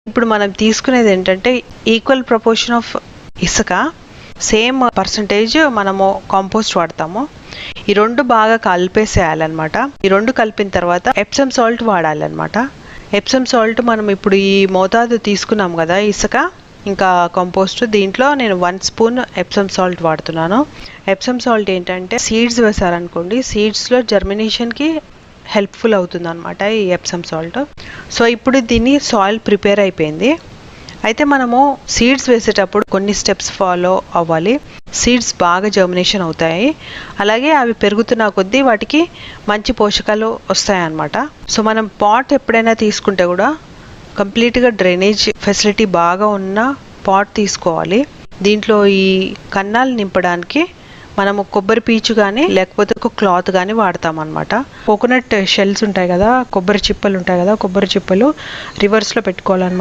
ఇప్పుడు మనం తీసుకునేది ఏంటంటే ఈక్వల్ ప్రపోర్షన్ ఆఫ్ ఇసుక, సేమ్ పర్సంటేజ్ మనము కాంపోస్ట్ వాడతాము. ఈ రెండు బాగా కలిపేసేయాలన్నమాట. ఈ రెండు కలిపిన తర్వాత ఎప్సమ్ సాల్ట్ వాడాలన్నమాట. ఎప్సమ్ సాల్ట్ మనం ఇప్పుడు ఈ మోతాదు తీసుకున్నాం కదా, ఇసుక ఇంకా కంపోస్ట్, దీంట్లో నేను 1 స్పూన్ ఎప్సమ్ సాల్ట్ వాడుతున్నాను. ఎప్సమ్ సాల్ట్ ఏంటంటే సీడ్స్ వేసారనుకోండి, సీడ్స్లో జర్మినేషన్కి హెల్ప్ఫుల్ అవుతుంది అనమాట ఈ ఎప్సమ్ సాల్ట్. సో ఇప్పుడు దీన్ని సాయిల్ ప్రిపేర్ అయిపోయింది. అయితే మనము సీడ్స్ వేసేటప్పుడు కొన్ని స్టెప్స్ ఫాలో అవ్వాలి. సీడ్స్ బాగా జర్మినేషన్ అవుతాయి, అలాగే అవి పెరుగుతున్న కొద్దీ వాటికి మంచి పోషకాలు వస్తాయన్నమాట. సో మనం పాట్ ఎప్పుడైనా తీసుకుంటే కూడా కంప్లీట్గా డ్రైనేజ్ ఫెసిలిటీ బాగా ఉన్న పాట్ తీసుకోవాలి. దీంట్లో ఈ కన్నాలు నింపడానికి మనము కొబ్బరి పీచు కానీ లేకపోతే ఒక క్లాత్ కానీ వాడతాం అనమాట. కోకోనట్ షెల్స్ ఉంటాయి కదా, కొబ్బరి చిప్పలు ఉంటాయి కదా, కొబ్బరి చిప్పలు రివర్స్లో పెట్టుకోవాలన్నమాట.